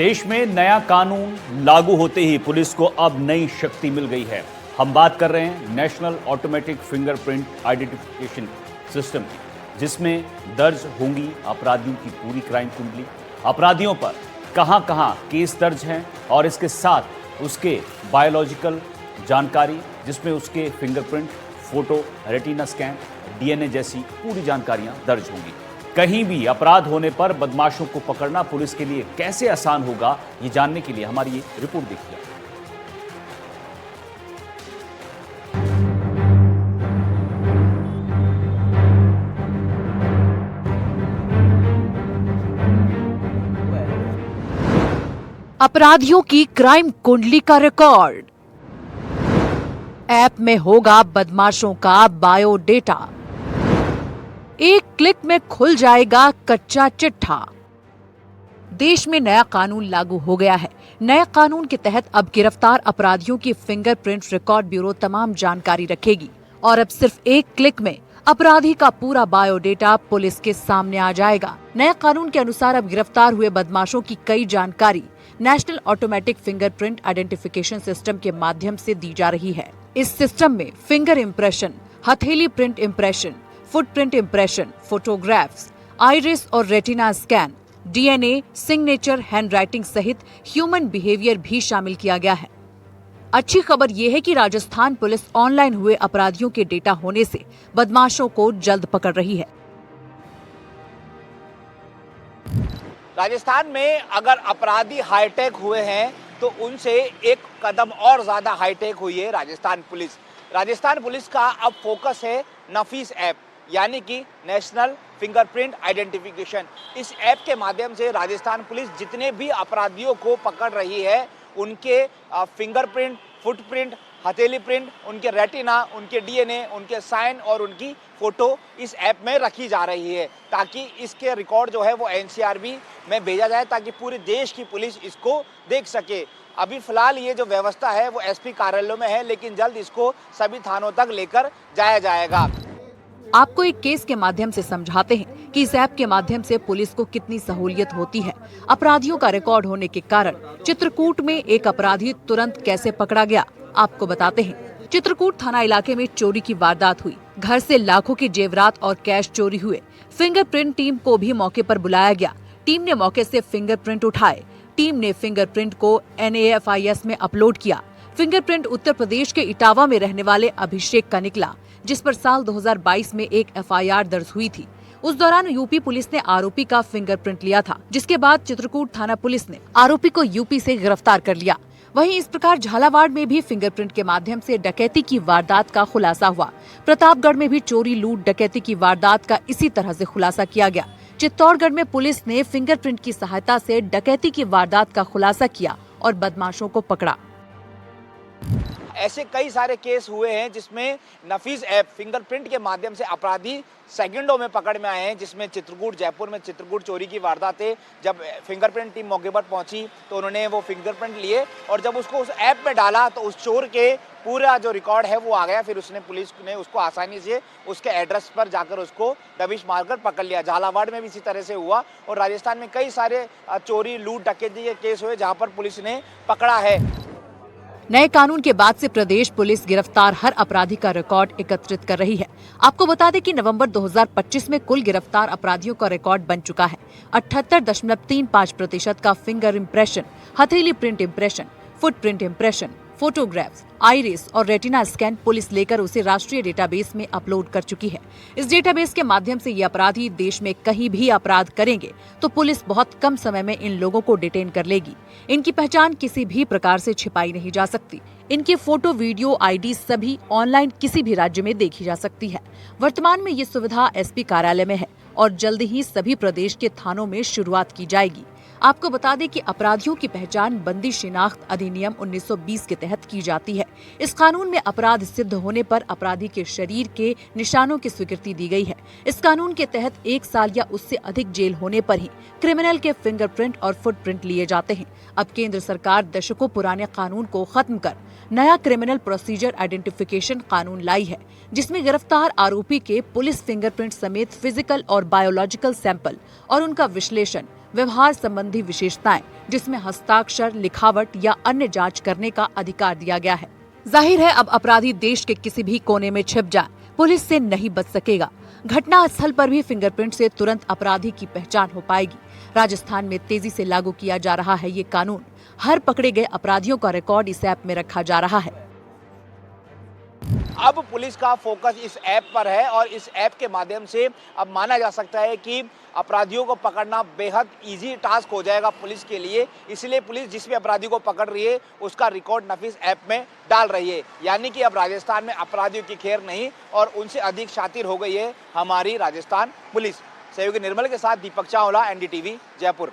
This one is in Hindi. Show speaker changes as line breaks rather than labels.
देश में नया कानून लागू होते ही पुलिस को अब नई शक्ति मिल गई है। हम बात कर रहे हैं national automatic fingerprint identification system की, जिसमें दर्ज होंगी अपराधियों की पूरी क्राइम कुंडली, अपराधियों पर कहां-कहां केस दर्ज हैं और इसके साथ उसके बायोलॉजिकल जानकारी, जिसमें उसके fingerprint, photo, retina scan, DNA जैसी पूरी जानकारियां दर्ज होंगी। कहीं भी अपराध होने पर बदमाशों को पकड़ना पुलिस के लिए कैसे आसान होगा, ये जानने के लिए हमारी ये रिपोर्ट देखिए।
अपराधियों की क्राइम कुंडली का रिकॉर्ड। ऐप में होगा बदमाशों का बायोडेटा। एक क्लिक में खुल जाएगा कच्चा चिट्ठा। देश में नया कानून लागू हो गया है। नए कानून के तहत अब गिरफ्तार अपराधियों की फिंगरप्रिंट रिकॉर्ड ब्यूरो तमाम जानकारी रखेगी और अब सिर्फ एक क्लिक में अपराधी का पूरा बायोडेटा पुलिस के सामने आ जाएगा। नए कानून के अनुसार अब गिरफ्तार हुए बदमाशों की कई जानकारी national automatic fingerprint identification system के माध्यम से दी जा रही है। इस सिस्टम में फिंगर इम्प्रेशन, हथेली print impression, footprint impression, photographs, iris और retina scan, DNA, signature, handwriting सहित ह्यूमन बिहेवियर भी शामिल किया गया है। अच्छी खबर यह है कि राजस्थान पुलिस ऑनलाइन हुए अपराधियों के डेटा होने से बदमाशों को जल्द पकड़ रही है।
राजस्थान में अगर अपराधी हाईटेक हुए हैं तो उनसे एक कदम और ज्यादा हाईटेक हुई है राजस्थान पुलिस। राजस्थान पुलिस का अब फोकस है नफीस ऐप, यानी कि नेशनल फिंगरप्रिंट आइडेंटिफिकेशन। इस ऐप के माध्यम से राजस्थान पुलिस जितने भी अपराधियों को पकड़ रही है, उनके फिंगरप्रिंट, फुटप्रिंट, हथेली प्रिंट, उनके रेटिना, उनके डीएनए, उनके साइन और उनकी फोटो इस ऐप में रखी जा रही है, ताकि इसके रिकॉर्ड जो है वो एनसीआरबी में भेजा जाए, ताकि पूरे देश की पुलिस इसको देख सके। अभी फिलहाल ये जो व्यवस्था है वो एसपी कार्यालयों में है, लेकिन जल्द इसको सभी थानों तक लेकर जाया जाएगा।
आपको एक केस के माध्यम से समझाते हैं कि इस ऐप के माध्यम से पुलिस को कितनी सहूलियत होती है। अपराधियों का रिकॉर्ड होने के कारण चित्रकूट में एक अपराधी तुरंत कैसे पकड़ा गया, आपको बताते हैं। चित्रकूट थाना इलाके में चोरी की वारदात हुई। घर से लाखों के जेवरात और कैश चोरी हुए। फिंगरप्रिंट टीम को भी मौके पर बुलाया गया। टीम ने मौके से फिंगरप्रिंट उठाए। टीम ने फिंगरप्रिंट को NAFIS में अपलोड किया। फिंगरप्रिंट उत्तर प्रदेश के इटावा में रहने वाले अभिषेक का निकला, जिस पर साल 2022 में एक FIR दर्ज हुई थी। उस दौरान यूपी पुलिस ने आरोपी का फिंगरप्रिंट लिया था, जिसके बाद चित्रकूट थाना पुलिस ने आरोपी को यूपी से गिरफ्तार कर लिया। वहीं इस प्रकार झालावाड़ में भी फिंगरप्रिंट के माध्यम से डकैती की वारदात का खुलासा हुआ। प्रतापगढ़ में भी चोरी, लूट, डकैती की वारदात का इसी तरह से खुलासा किया गया। चित्तौड़गढ़ में पुलिस ने फिंगरप्रिंट की सहायता से डकैती की वारदात का खुलासा किया और बदमाशों को पकड़ा।
ऐसे कई सारे केस हुए हैं जिसमें नफीस ऐप फिंगरप्रिंट के माध्यम से अपराधी सेकंडों में पकड़ में आए हैं, जिसमें चित्रकूट, जयपुर में चित्रकूट चोरी की वारदात है। जब फिंगरप्रिंट टीम मौके पर पहुंची तो उन्होंने वो फिंगरप्रिंट लिए और जब उसको उस ऐप में डाला तो उस चोर के पूरा जो रिकॉर्ड है वो आ गया। फिर पुलिस ने उसको आसानी से उसके एड्रेस पर जाकर उसको दबिश मारकर पकड़ लिया। झालावाड़ में भी इसी तरह से हुआ और राजस्थान में कई सारे चोरी, लूट, डकैती के केस हुए जहाँ पर पुलिस ने पकड़ा है।
नए कानून के बाद से प्रदेश पुलिस गिरफ्तार हर अपराधी का रिकॉर्ड एकत्रित कर रही है। आपको बता दें कि नवंबर 2025 में कुल गिरफ्तार अपराधियों का रिकॉर्ड बन चुका है। 78.35% का फिंगर इम्प्रेशन, हथेली print impression, footprint impression, photographs, iris और रेटिना स्कैन पुलिस लेकर उसे राष्ट्रीय डेटाबेस में अपलोड कर चुकी है। इस डेटाबेस के माध्यम से ये अपराधी देश में कहीं भी अपराध करेंगे तो पुलिस बहुत कम समय में इन लोगों को डिटेन कर लेगी। इनकी पहचान किसी भी प्रकार से छिपाई नहीं जा सकती। इनके फोटो, वीडियो, ID सभी ऑनलाइन किसी भी राज्य में देखी जा सकती है। वर्तमान में ये सुविधा SP कार्यालय में है और जल्द ही सभी प्रदेश के थानों में शुरुआत की जाएगी। आपको बता दें कि अपराधियों की पहचान बंदी शिनाख्त अधिनियम 1920 के तहत की जाती है। इस कानून में अपराध सिद्ध होने पर अपराधी के शरीर के निशानों की स्वीकृति दी गई है। इस कानून के तहत 1 साल या उससे अधिक जेल होने पर ही क्रिमिनल के फिंगरप्रिंट और फुटप्रिंट लिए जाते हैं। अब केंद्र सरकार दशकों पुराने कानून को खत्म कर नया क्रिमिनल प्रोसीजर आइडेंटिफिकेशन कानून लाई है, जिसमें गिरफ्तार आरोपी के पुलिस फिंगरप्रिंट समेत फिजिकल और बायोलॉजिकल सैंपल और उनका विश्लेषण व्यवहार संबंधी विशेषताएं, जिसमें हस्ताक्षर, लिखावट या अन्य जांच करने का अधिकार दिया गया है। जाहिर है अब अपराधी देश के किसी भी कोने में छिप जाए, पुलिस से नहीं बच सकेगा। घटना स्थल पर भी फिंगरप्रिंट से तुरंत अपराधी की पहचान हो पाएगी। राजस्थान में तेजी से लागू किया जा रहा है ये कानून। हर पकड़े गए अपराधियों का रिकॉर्ड इस ऐप में रखा जा रहा है।
अब पुलिस का फोकस इस ऐप पर है और इस ऐप के माध्यम से अब माना जा सकता है कि अपराधियों को पकड़ना बेहद इजी टास्क हो जाएगा पुलिस के लिए। इसलिए पुलिस जिस भी अपराधी को पकड़ रही है उसका रिकॉर्ड नफीस ऐप में डाल रही है। यानी कि अब राजस्थान में अपराधियों की खैर नहीं और उनसे अधिक शातिर हो गई है हमारी राजस्थान पुलिस। सहयोगी निर्मल के साथ दीपक चावला, NDTV, जयपुर।